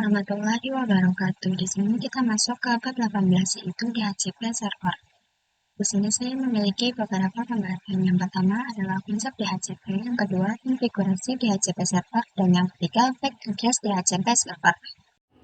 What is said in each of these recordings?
warahmatullahi wabarakatuh. Di sini kita masuk ke bab 18, yaitu DHCP server. Di sini saya memiliki beberapa pembahasan. Yang pertama adalah konsep DHCP, yang kedua konfigurasi DHCP server, dan yang ketiga MAC address DHCP server.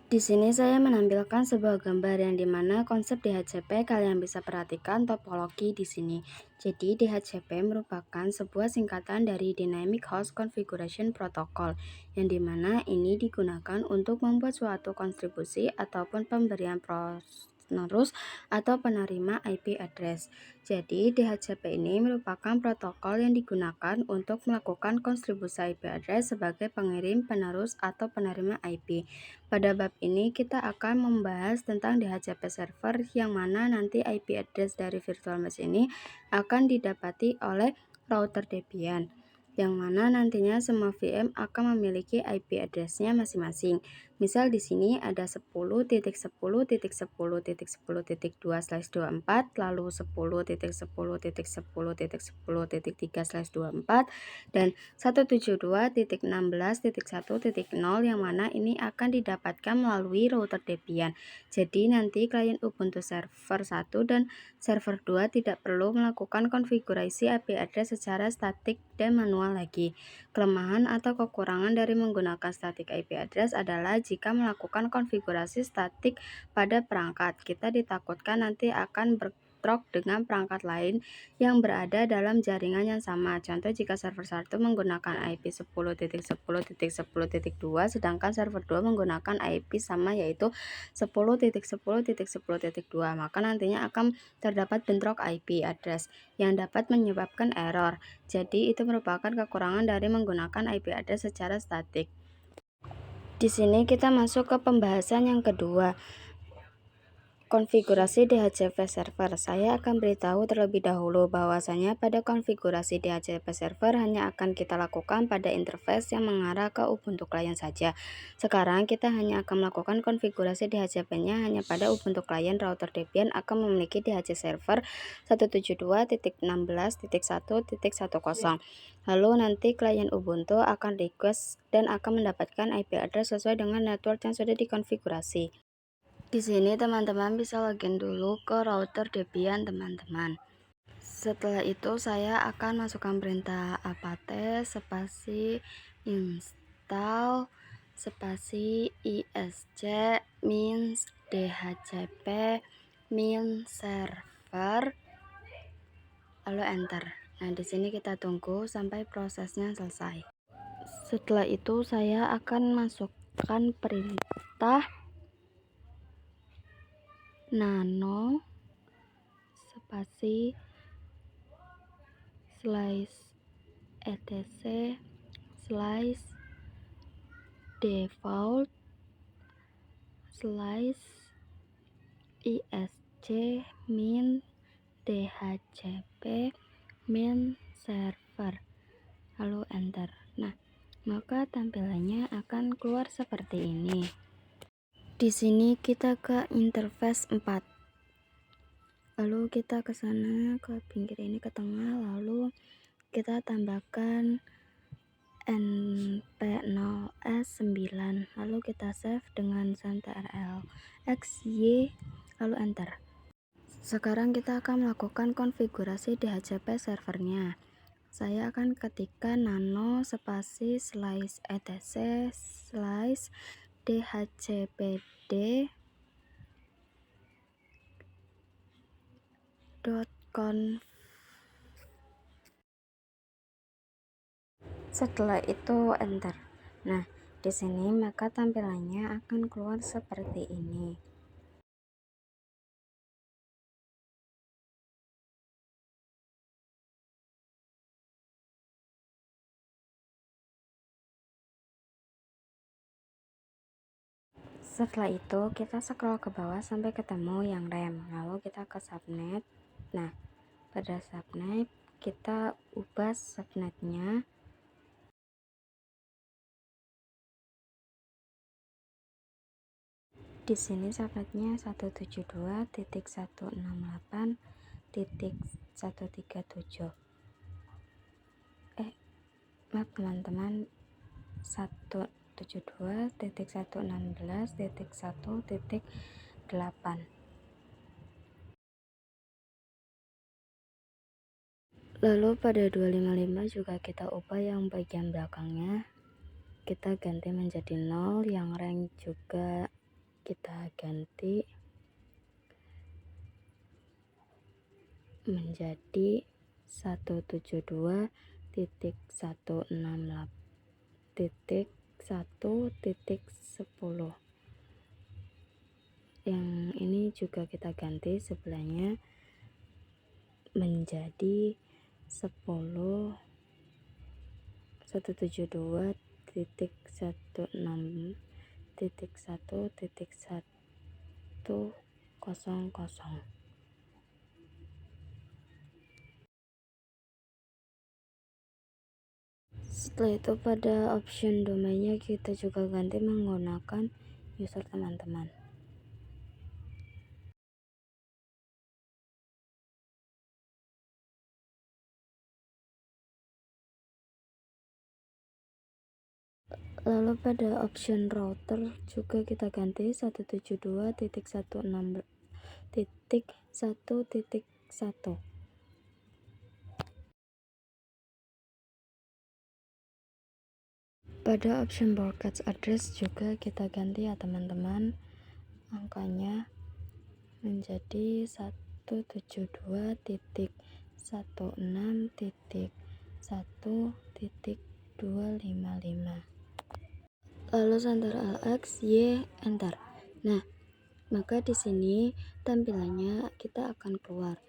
Di sini saya menampilkan sebuah gambar yang dimana konsep DHCP kalian bisa perhatikan topologi di sini. Jadi DHCP merupakan sebuah singkatan dari Dynamic Host Configuration Protocol, yang dimana ini digunakan untuk membuat suatu kontribusi ataupun pemberian penerus atau penerima IP address. Jadi DHCP ini merupakan protokol yang digunakan untuk melakukan kontribusi IP address sebagai pengirim, penerus, atau penerima IP. Pada bab ini kita akan membahas tentang DHCP server, yang mana nanti IP address dari virtual machine ini akan didapati oleh router Debian, yang mana nantinya semua VM akan memiliki IP address-nya masing-masing. Misal di sini ada 10.10.10.10.2/24, lalu 10.10.10.10.3/24 dan 172.16.1.0, yang mana ini akan didapatkan melalui router Debian. Jadi nanti klien Ubuntu server 1 dan server 2 tidak perlu melakukan konfigurasi IP address secara statik dan manual lagi. Kelemahan atau kekurangan dari menggunakan static IP address adalah jika melakukan konfigurasi statik pada perangkat, kita ditakutkan nanti akan bentrok dengan perangkat lain yang berada dalam jaringan yang sama. Contoh, jika server 1 menggunakan IP 10.10.10.2 sedangkan server 2 menggunakan IP sama, yaitu 10.10.10.2, maka nantinya akan terdapat bentrok IP address yang dapat menyebabkan error. Jadi itu merupakan kekurangan dari menggunakan IP address secara statik. Di sini kita masuk ke pembahasan yang kedua, konfigurasi DHCP server. Saya akan beritahu terlebih dahulu bahwasanya pada konfigurasi DHCP server hanya akan kita lakukan pada interface yang mengarah ke Ubuntu klien saja. Sekarang kita hanya akan melakukan konfigurasi DHCP-nya hanya pada Ubuntu klien. Router Debian akan memiliki DHCP server 172.16.1.10. Lalu nanti klien Ubuntu akan request dan akan mendapatkan IP address sesuai dengan network yang sudah dikonfigurasi. Di sini teman-teman bisa login dulu ke router Debian teman-teman. Setelah itu saya akan masukkan perintah apt spasi install spasi isc min dhcp min server, lalu enter. Nah, di sini kita tunggu sampai prosesnya selesai. Setelah itu saya akan masukkan perintah nano spasi /etc /default /isc min dhcp min server, lalu enter. Nah, maka tampilannya akan keluar seperti ini. Di sini kita ke interface 4. Lalu kita ke sana, ke pinggir ini, ke tengah, lalu kita tambahkan np0s9, lalu kita save dengan ctrl x y, lalu enter. Sekarang kita akan melakukan konfigurasi DHCP servernya. Saya akan ketikkan nano spasi /etc /dhcpd.conf. Setelah itu enter. Nah, di sini maka tampilannya akan keluar seperti ini. Setelah itu kita scroll ke bawah sampai ketemu yang rem, lalu kita ke subnet. Nah, pada subnet kita ubah subnetnya di sini. Subnetnya 172.168.137. Maaf teman-teman, 172.116.1.8. Lalu pada 255 juga kita ubah yang bagian belakangnya, kita ganti menjadi 0, yang rank juga kita ganti menjadi 172.168.1.10. Yang ini juga kita ganti sebelahnya menjadi 172.116.1.100. Setelah itu pada option domainnya kita juga ganti menggunakan user teman-teman. Lalu pada option router juga kita ganti 172.116.1.1. Pada option broadcast address juga kita ganti ya teman-teman, angkanya menjadi 172.116.1.255. Lalu center LX Y enter. Nah, maka di sini tampilannya kita akan keluar.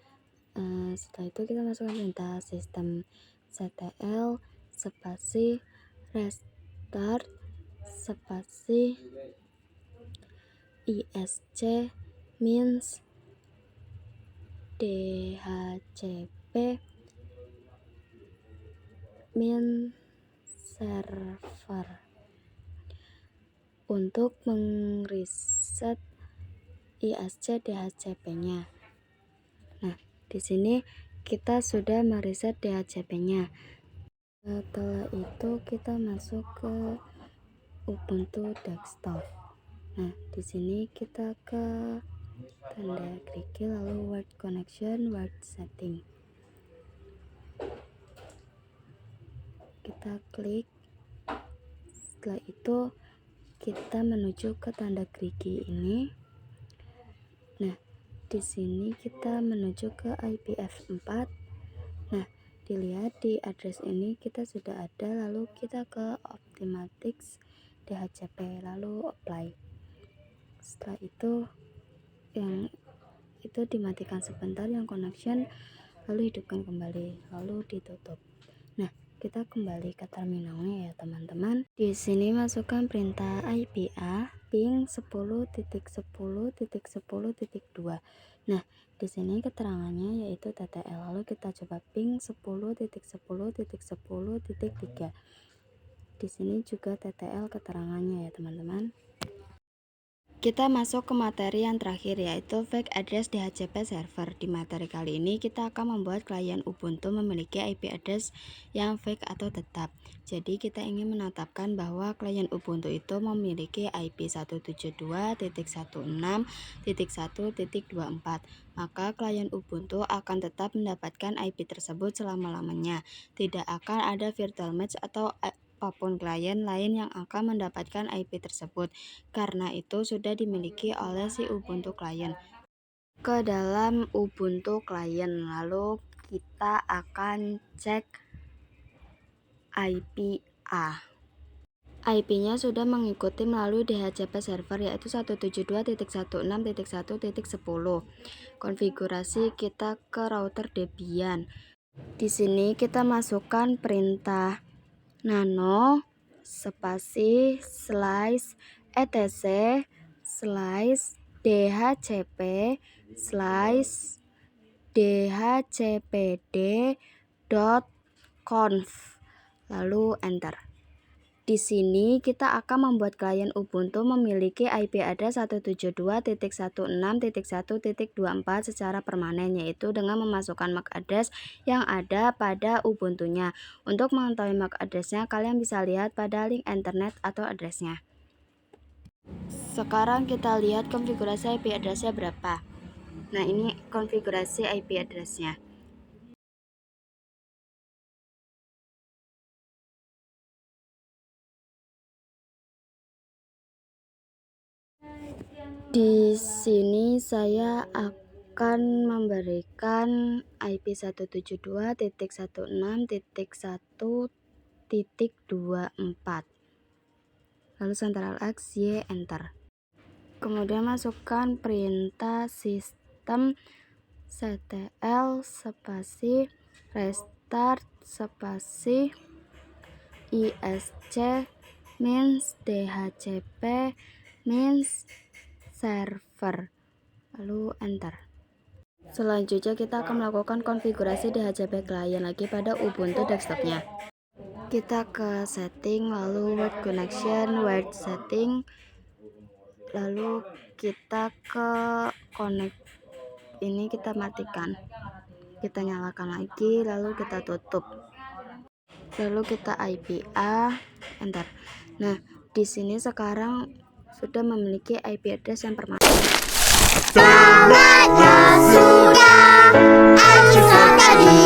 Setelah itu kita masukkan perintah sistem ctl spasi restart spasi isc means dhcp min server untuk mengreset isc dhcp-nya. Nah, di sini kita sudah mereset dhcp-nya. Setelah itu kita masuk ke Ubuntu desktop. Nah, di sini kita ke tanda kerikil lalu word connection, word setting. Kita klik. Setelah itu kita menuju ke tanda gerigi ini. Nah, di sini kita menuju ke IPv4. Nah, dilihat di address ini kita sudah ada, lalu kita ke Optimatics DHCP lalu apply. Setelah itu yang itu dimatikan sebentar yang connection, lalu hidupkan kembali, lalu ditutup. Nah, kita kembali ke terminalnya ya teman-teman. Di sini masukkan perintah IPA ping 10.10.10.2. Nah, di sini keterangannya yaitu TTL. Lalu kita coba ping 10.10.10.3. Di sini juga TTL keterangannya ya teman-teman. Kita masuk ke materi yang terakhir yaitu fake address DHCP server. Di materi kali ini kita akan membuat klien Ubuntu memiliki IP address yang fake atau tetap. Jadi kita ingin menetapkan bahwa klien Ubuntu itu memiliki IP 172.168.1.24. Maka klien Ubuntu akan tetap mendapatkan IP tersebut selama-lamanya. Tidak akan ada virtual match atau apapun klien lain yang akan mendapatkan IP tersebut, karena itu sudah dimiliki oleh si Ubuntu klien. Ke dalam Ubuntu klien, lalu kita akan cek IP A. IP-nya sudah mengikuti melalui DHCP server yaitu 172.168.1.10. Konfigurasi kita ke router Debian. Di sini kita masukkan perintah nano spasi slice etc slice dhcp slice dhcpd.conf lalu enter. Di sini kita akan membuat klien Ubuntu memiliki IP address 172.168.1.24 secara permanen, yaitu dengan memasukkan MAC address yang ada pada Ubuntunya. Untuk mengetahui MAC addressnya, kalian bisa lihat pada link internet atau addressnya. Sekarang kita lihat konfigurasi IP addressnya berapa. Nah, ini konfigurasi IP addressnya. Di sini saya akan memberikan IP 172.16.1.24. Lalu Ctrl X, Y, Enter. Kemudian masukkan perintah sistem ctl spasi restart spasi isc minus dhcp minus server, lalu enter. Selanjutnya kita akan melakukan konfigurasi DHCP client lagi pada Ubuntu desktopnya. Kita ke setting, lalu word connection, word setting, lalu kita ke connect, ini kita matikan, kita nyalakan lagi, lalu kita tutup, lalu kita IPA, enter. Nah, di sini sekarang sudah memiliki IP address yang permanen. Selamatnya sudah, Alkitab tadi.